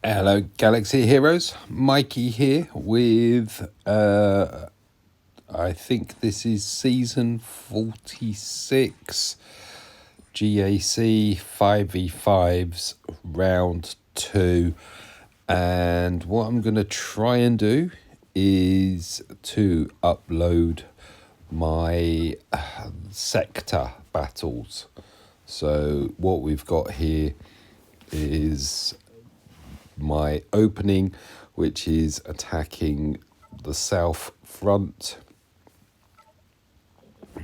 Hello, Galaxy Heroes. Mikey here with, I think this is season 46, GAC 5v5s, round 2. And what I'm going to try and do is to upload my sector battles. So what we've got here is my opening, which is attacking the south front,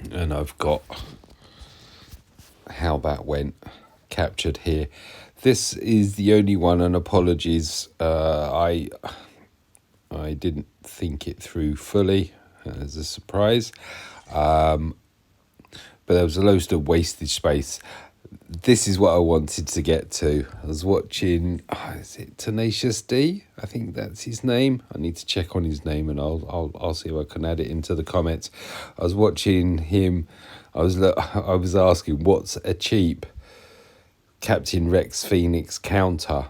and I've got how that went captured here. This is the only one, and apologies, I didn't think it through fully as a surprise, but there was a load of wastage space. This is what I wanted to get to. I was watching, is it Tenacious D? I think that's his name. I need to check on his name, and I'll see if I can add it into the comments. I was watching him. I was asking, what's a cheap Captain Rex Phoenix counter?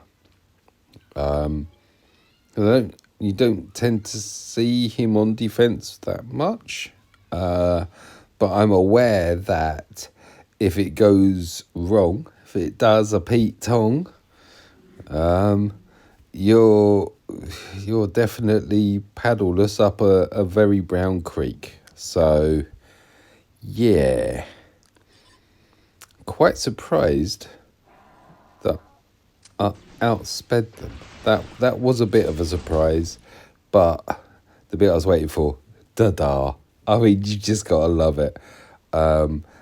You don't tend to see him on defense that much, but I'm aware that if it goes wrong, if it does a Pete Tong, you're definitely paddleless up a very brown creek. So, yeah, quite surprised that I outsped them. That was a bit of a surprise, but the bit I was waiting for, da-da. I mean, you just gotta love it.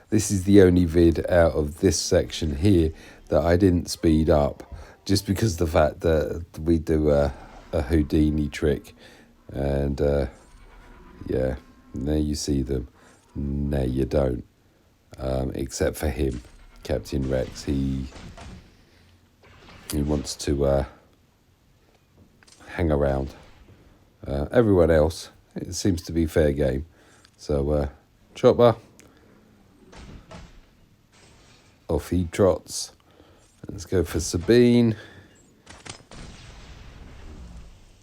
This is the only vid out of this section here that I didn't speed up, just because of the fact that we do a Houdini trick. And yeah, now you see them. No, you don't. Except for him, Captain Rex. He wants to hang around. Everyone else, it seems to be fair game. So, Chopper. Off he trots. Let's go for Sabine.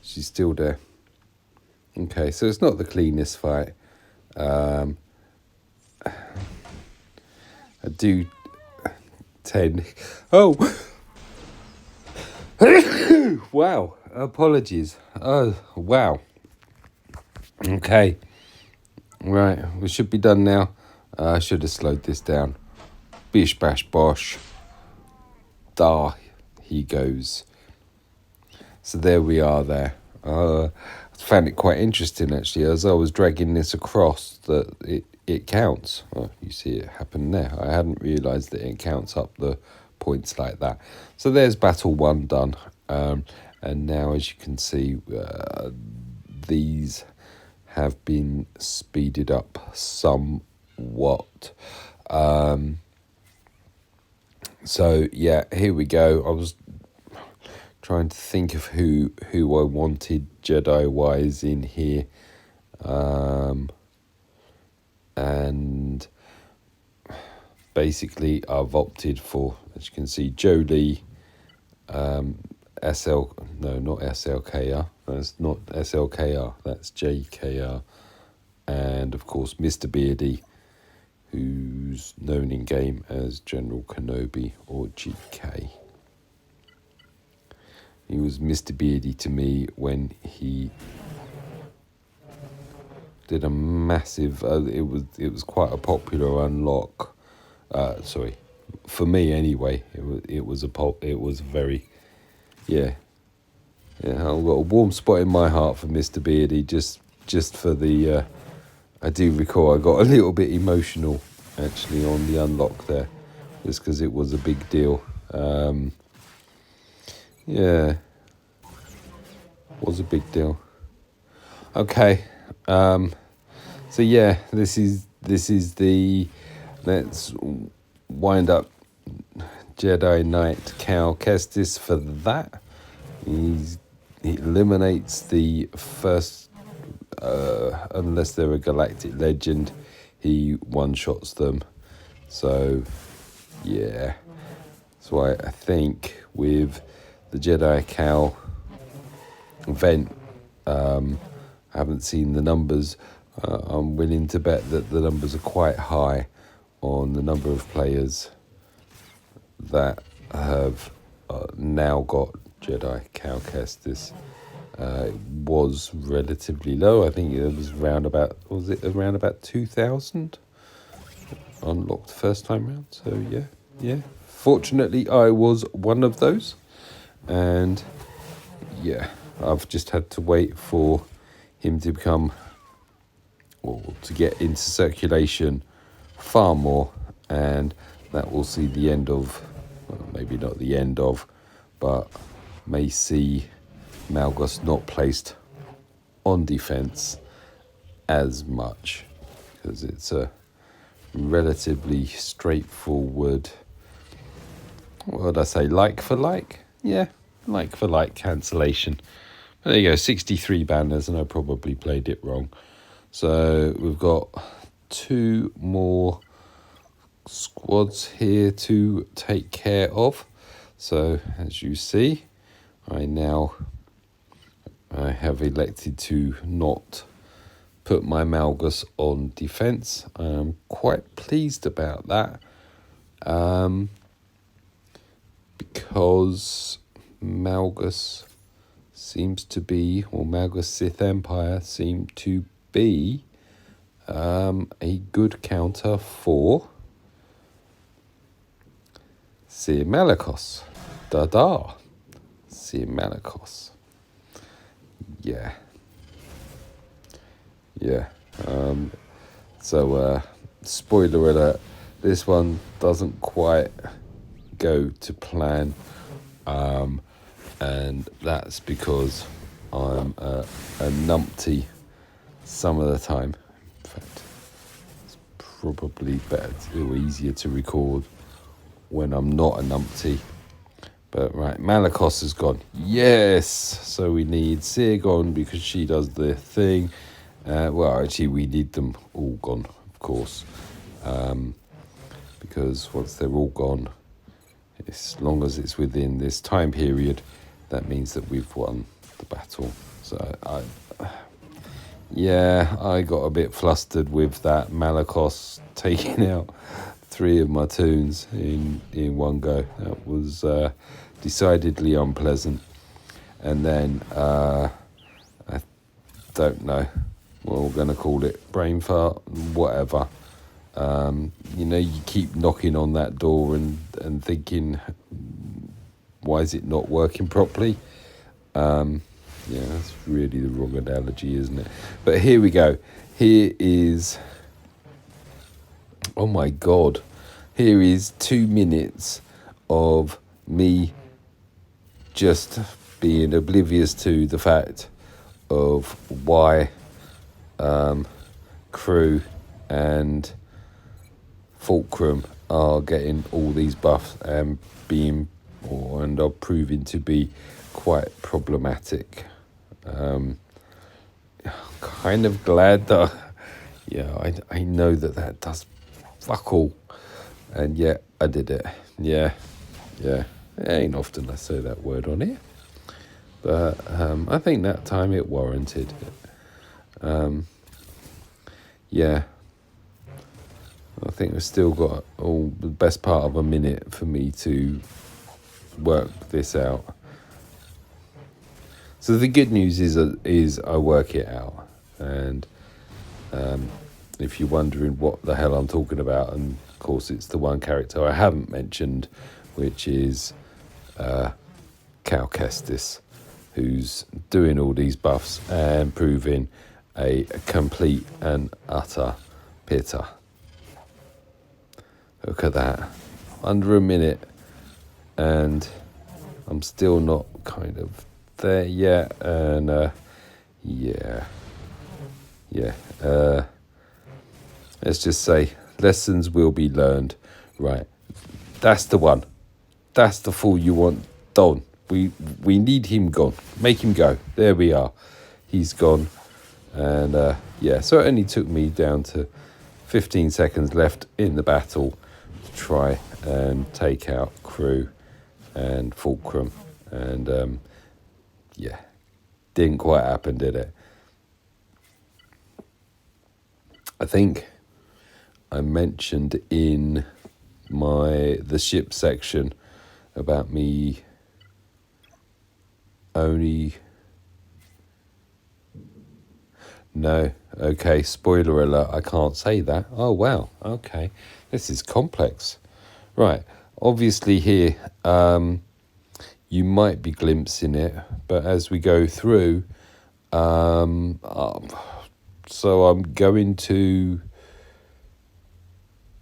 She's still there. Okay, so it's not the cleanest fight. I do tend... Oh! Wow, apologies. Oh, wow. Okay. Right, we should be done now. I should have slowed this down. Bish bash bosh. Da, he goes. So there we are there. I found it quite interesting actually, as I was dragging this across, that it counts. Oh, you see it happen there. I hadn't realised that it counts up the points like that. So there's battle 1 done. And now, as you can see, these have been speeded up somewhat. So yeah, here we go. I was trying to think of who I wanted Jedi wise in here, and basically I've opted for, as you can see, Jolie, SL, no, not SLKR. That's not SLKR. That's JKR, and of course Mr. Beardy, who's known in game as General Kenobi or GK. He was Mr. Beardy to me when he did a massive. It was quite a popular unlock. Sorry, for me anyway. It was very, yeah. I've got a warm spot in my heart for Mr. Beardy, just for the. I do recall I got a little bit emotional actually on the unlock there, just because it was a big deal. Yeah, was a big deal. Okay, so yeah, this is the, let's wind up Jedi Knight Cal Kestis for that. He eliminates the first. Unless they're a galactic legend, he one-shots them. So, yeah. That's why I think with the Jedi Cow event. I haven't seen the numbers. I'm willing to bet that the numbers are quite high on the number of players that have now got Jedi Cow Kestis. It was relatively low. I think it was around about 2,000 unlocked first time round. So yeah. Fortunately, I was one of those, and yeah, I've just had to wait for him to become, or to get into circulation far more, and that will see the end of, well, maybe not the end of, but may see Malgus not placed on defense as much, because it's a relatively straightforward, what would I say, like for like? Yeah, like for like cancellation. But there you go, 63 banners, and I probably played it wrong. So we've got 2 more squads here to take care of. So as you see, I have elected to not put my Malgus on defense. I'm quite pleased about that, because Malgus seems to be, or Malgus Sith Empire seem to be a good counter for Cere Malakos. Da-da. Cere Malakos. Yeah. So, spoiler alert, this one doesn't quite go to plan, and that's because I'm a numpty some of the time. In fact, it's probably better or easier to record when I'm not a numpty. But right, Malakos has gone. Yes! So we need Cere gone because she does the thing. Well, actually, we need them all gone, of course. Because once they're all gone, as long as it's within this time period, that means that we've won the battle. So I got a bit flustered with that Malakos taking out 3 of my toons in one go. That was decidedly unpleasant. And then I don't know what we're going to call it, brain fart, whatever. You keep knocking on that door and thinking, why is it not working properly? That's really the wrong analogy, isn't it? But here we go. Here is, oh my God, here is 2 minutes of me just being oblivious to the fact of why Crew and Fulcrum are getting all these buffs and are proving to be quite problematic. Kind of glad that I know that does fuck all, and yet I did it. Yeah. It ain't often I say that word on here, but I think that time it warranted it. I think we've still got the best part of a minute for me to work this out. So the good news is I work it out, and if you're wondering what the hell I'm talking about, and of course it's the one character I haven't mentioned, which is Cal Kestis, who's doing all these buffs and proving a complete and utter pitter. Look at that. Under a minute, and I'm still not kind of there yet, and let's just say lessons will be learned. Right, that's the one. That's the fool you want done. We need him gone. Make him go. There we are. He's gone. And so it only took me down to 15 seconds left in the battle to try and take out Crew and Fulcrum. And yeah, didn't quite happen, did it? I think I mentioned in the ship section about me only... No, okay, spoiler alert, I can't say that. Oh, wow, okay, this is complex. Right, obviously here, you might be glimpsing it, but as we go through, so I'm going to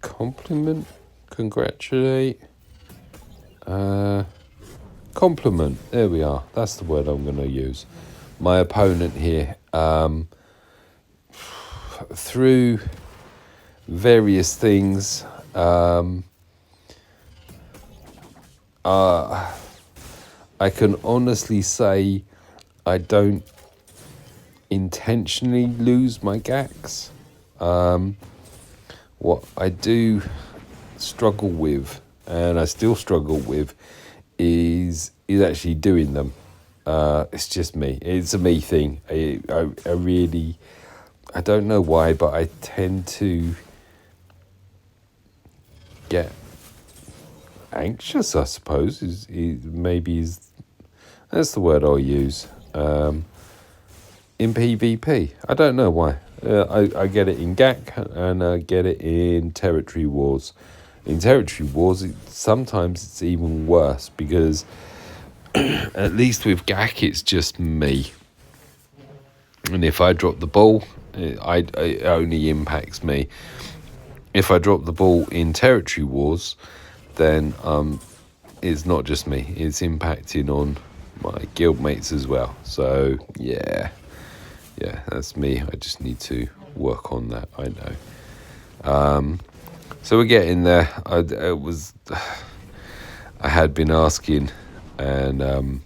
congratulate, compliment, there we are, that's the word I'm going to use. My opponent here, through various things, I can honestly say I don't intentionally lose my GACs. What I do struggle with, and I still struggle with, is actually doing them. It's just me. It's a me thing. I really, I don't know why, but I tend to get anxious, I suppose, that's the word I'll use, in PvP. I don't know why. I get it in GAC and I get it in territory wars. In territory wars, sometimes it's even worse because at least with GAC it's just me. And if I drop the ball, it only impacts me. If I drop the ball in territory wars, then it's not just me, it's impacting on my guildmates as well. So yeah, that's me. I just need to work on that, I know. So we're getting there. I had been asking and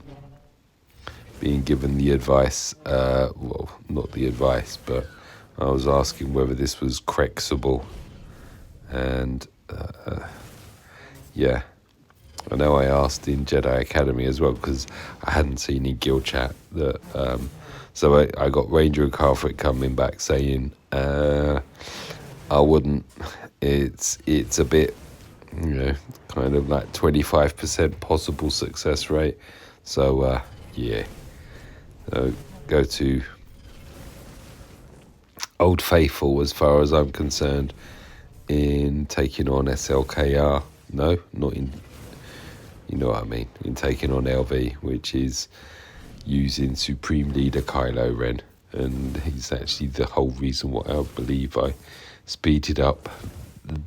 being given the advice, well, not the advice, but I was asking whether this was correctable. And yeah, I know I asked in Jedi Academy as well because I hadn't seen in guild chat that. So I got Ranger and Carfrick coming back saying I wouldn't. It's a bit, kind of like 25% possible success rate. So yeah, go to Old Faithful as far as I'm concerned in taking on SLKR. No, not in. You know what I mean, in taking on LV, which is using Supreme Leader Kylo Ren. And he's actually the whole reason why I believe I speeded up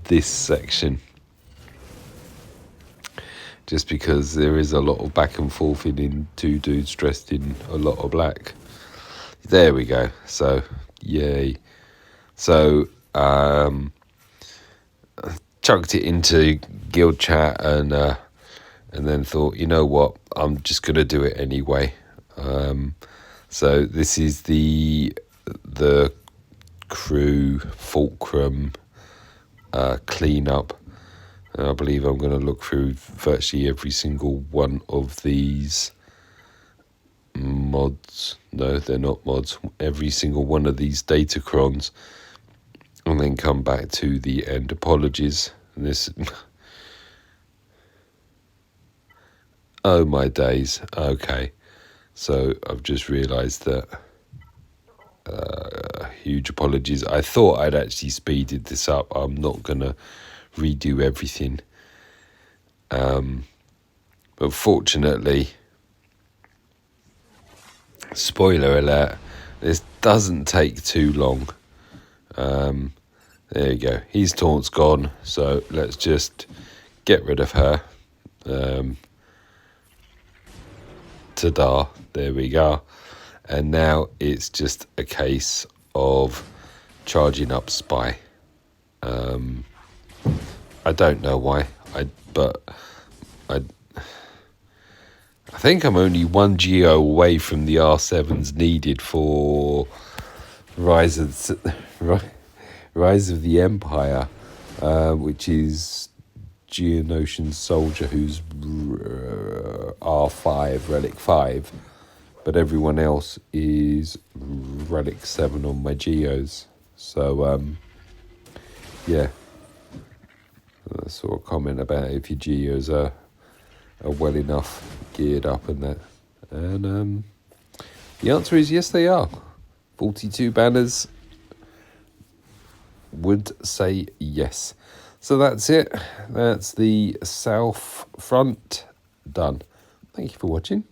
this section. Just because there is a lot of back and forth in two dudes dressed in a lot of black. There we go. So, yay. So, chucked it into guild chat and then thought, you know what, I'm just going to do it anyway. So this is the crew fulcrum cleanup. And I believe I'm going to look through virtually every single one of these mods. No, they're not mods. Every single one of these datacrons. And then come back to the end. Apologies. And this... Oh my days. Okay. So I've just realised that huge apologies. I thought I'd actually speeded this up. I'm not going to redo everything. But fortunately, spoiler alert, this doesn't take too long. There you go. His taunt's gone. So let's just get rid of her. Ta-da, there we go. And now it's just a case of charging up Spy. I don't know why, but I think I'm only 1 geo away from the R7s needed for Rise of the Empire, which is Geonosian soldier who's R5, Relic 5, but everyone else is Relic 7 on my Geos. So, yeah, a sort of comment about if your Geos are well enough geared up and that. And the answer is yes, they are. 42 banners would say yes. So that's it. That's the south front done. Thank you for watching.